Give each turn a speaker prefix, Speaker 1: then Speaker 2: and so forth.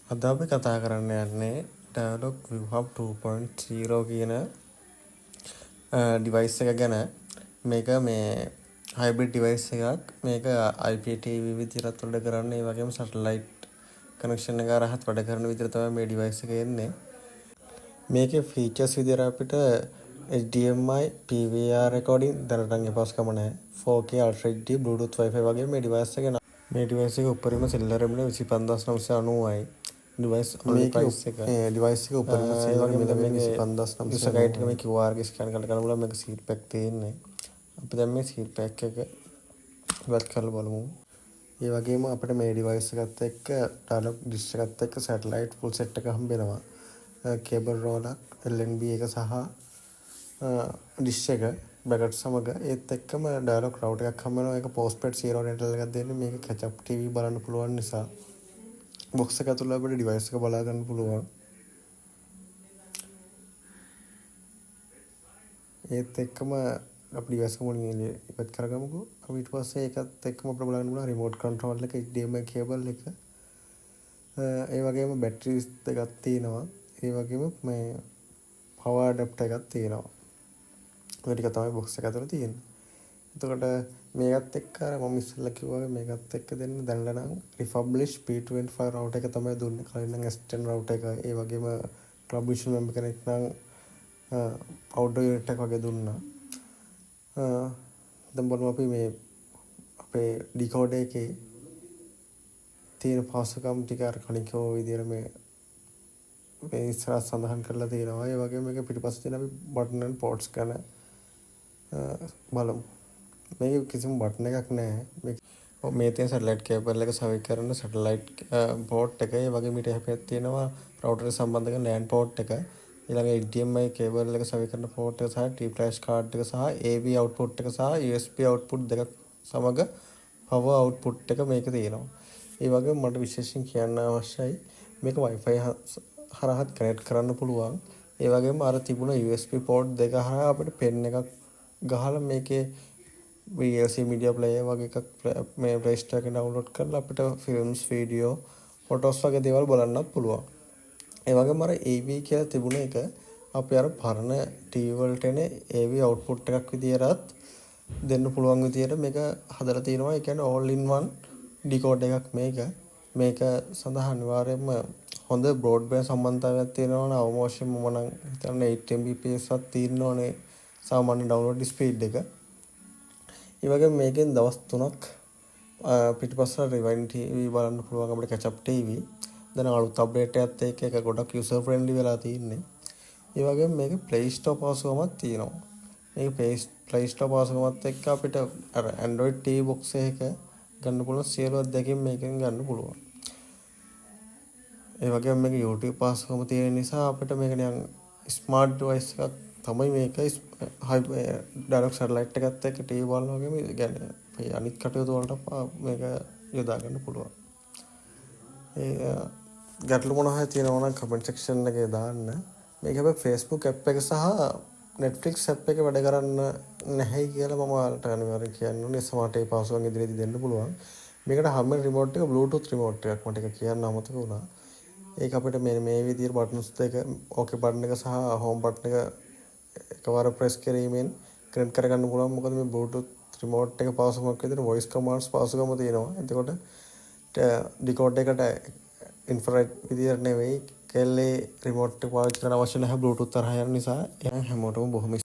Speaker 1: අද අපි කතා කරන්න යන්නේ Dialog Viewhub 2.0 කියන ඩිවයිස් එක ගැන. මේක මේ හයිබ්‍රිඩ් ඩිවයිස් එකක්. මේක IPTV විදිහට වැඩ කරන්නේ. ඒ වගේම සැටලයිට් කනෙක්ෂන් එක හරහා වැඩ කරන විදිහට තමයි මේ ඩිවයිස් එක එන්නේ. මේකේ ෆීචර්ස් විදිහට අපිට HDMI, PVR recording දැනටම එපස්කම නැහැ. 4K Ultra HD, Bluetooth Wi-Fi වගේ මේ ඩිවයිස් එක මේ ඩිවයිස් එක උඩරිම සෙල්ලර් එමුනේ 25990යි. ඩිවයිස් ඔන්ලි ප්‍රයිස් එක. ඩිවයිස් එක උඩරිම සෙල්ලර් එමුනේ 25990. යුසර් ගයිඩ් එක මේ QR එක ස්කෑන් කරලා කරන්න බලමු. මේක සීල් පැක් තියෙන්නේ. අපි දැන් මේ සීල් පැක් එක ඉවත් කරලා බලමු. ඒ වගේම අපිට මේ ඩිවයිස් එකත් එක්ක ඩයලොග් ඩිෂ් එකත් එක්ක සැටලයිට් ෆුල් සෙට් එක හම්බ වෙනවා. කේබල් රෝලක්, LNB එක සහ ඩිෂ් එක බැකට් සමග ඒත් එක්කම ඩයලොග් රවුටර් එකක් හම්බ වෙනවා. ඒක පෝස්ට්පේඩ් 0 රෙන්ටල් එකක් දෙන්නේ. මේක කැචප් TV බලන්න පුළුවන් නිසා බොක්ස් එක ඇතුළේ අපිට ඩිවයිස් එක බලා ගන්න පුළුවන්. ඒත් එක්කම අපි ඩිවයිස් එක මුලින් ඉවත් කරගමුකෝ. අපි ඊට පස්සේ ඒකත් එක්කම අපිට බලන්න පුළුවන් රිමෝට් කන්ට්‍රෝල් එක, HDMI කේබල් එක. ඒ වගේම බැටරිස් දෙකක් තියෙනවා. ඒ වගේම මේ පවර් ඇඩැප්ටර් එකක් තියෙනවා. ඒ ටික තමයි බොක්ස් එක ඇතුළේ තියෙන්නේ. එතකොට මේකත් එක්ක අර මම ඉස්සෙල්ලා කිව්වා වගේ මේකත් එක්ක දෙන්න දැනලා නම් රිෆබ්ලිෂ් P25 රවුටර් එක තමයි දුන්නේ. කලින් නම් S10 රවුටර් එක. ඒ වගේම ක්ලබ් විෂන් මෙම්බර් කෙනෙක් නම් අවුට්ඩෝර් යුනිට් එක වගේ දුන්නා. දැන් බලමු අපි මේ අපේ ඩිකෝඩර් එකේ තියෙන පහසුකම් ටික අර කලින් කිව්ව විදිහට මේ ඉස්සරහ සඳහන් කරලා තියෙනවා. ඒ වගේම මේක පිටිපස්සේ තියෙන අපි බටන් and ports ගැන බලමු. මේක කිසිම බටන් එකක් නැහැ. මේ තියෙන සැටලයිට් කේබල් එක සවි කරන සැටලයිට් පෝට් එක. ඒ වගේම ඊට එහා තියෙනවා රවුටර් සම්බන්ධ කරන LAN පෝට් එක. ඊළඟ HDMI කේබල් එක සවි කරන පෝට් එක සහ T-Flash කාඩ් එක සහ AV output එක සහ USB output දෙක සමග power output එක මේක තියෙනවා. ඒ වගේම මට විශේෂයෙන් කියන්න අවශ්‍යයි මේක Wi-Fi හරහා කනෙක්ට් කරන්න පුළුවන්. ඒ වගේම අර තිබුණ USB port දෙක හරහා අපිට pen එකක් ගහලා මේකේ VLC media player වගේ එකක් මේ Play Store එකේ download කරලා අපිට films, video, photos වගේ දේවල් බලන්නත් පුළුවන්. ඒ වගේම අර AV කියලා තිබුණ එක අපි අර පරණ TV වලට එන AV output එකක් විදියටත් දෙන්න පුළුවන් විදියට මේක හදලා තියෙනවා. ඒ කියන්නේ all in one decoder එකක් මේක. මේක සඳහා අනිවාර්යයෙන්ම හොඳ බ්‍රෝඩ්බෑන්ඩ් සම්බන්ධතාවයක් තියෙනවා නම් අවම වශයෙන්ම මම නම් හිතන්නේ 8 Mbps වත් තියෙන්න ඕනේ සාමාන්‍ය ඩවුන්ලෝඩ් ස්පීඩ් එක. ඒ වගේම මේකෙන් දවස් 3ක් පිටිපස්සට රිවයින්ඩ් TV බලන්න පුළුවන් අපිට කැචප් TV. දැන් අලුත් අප්ඩේට් එකත් එක්ක ඒක ගොඩක් යුසර් ෆ්‍රෙන්ඩ්ලි වෙලා තියෙන්නේ. ඒ වගේම මේක Play Store පහසුකමක් තියෙනවා. මේක Play Store පහසුකමත් එක්ක අපිට අර Android TV box එකක ගන්න පුළුවන් සියලු අත්දැකීම් මේකෙන් ගන්න පුළුවන්. ඒ වගේම මේක YouTube පහසුකම තියෙන නිසා අපිට මේක නිකන් ස්මාර්ට් ඩිවයිස් එකක් තමයි මේක. ඩයලොග් සැටලයිට් එකත් එක්ක TV බලනවා වගේම කියන්නේ මේ අනිත් කටයුතු වලට මේක යොදා ගන්න පුළුවන්. ඒ ගැටලු මොනවා හරි තියෙනවා නම් කමෙන්ට් සෙක්ෂන් එකේ දාන්න. මේක හැබැයි Facebook app එක සහ Netflix app එක වැඩ කරන්න නැහැයි කියලා මම ඔයාලට අනිවාර්යෙන් කියන්න ඕනේ. ස්මාර්ට් ඒ පහසුකම් ඉදිරියේදී දෙන්න පුළුවන්. මේකට හැම රිමෝට් එක Bluetooth රිමෝට් එකක් මට ඒක කියන්න අමතක වුණා. ඒක අපිට මේ විදිහට බටන්ස් දෙක ඕකේ බටන් එක සහ හෝම් බටන් එක එකවර ප්‍රෙස් කිරීමෙන් කනෙක්ට් කරගන්න පුළුවන්. මොකද මේ Bluetooth රිමෝට් එක පහසුකමක් විදිහට voice commands පහසුකම තියෙනවා. එතකොට ඩිකෝඩර් එකට ඉන්ෆ්‍රාරෙඩ් විදිහට නෙවෙයි කෙල්ලේ රිමෝට් එක පාවිච්චි කරන්න අවශ්‍ය නැහැ Bluetooth තරහා යන නිසා. එහෙනම් හැමෝටම බොහොම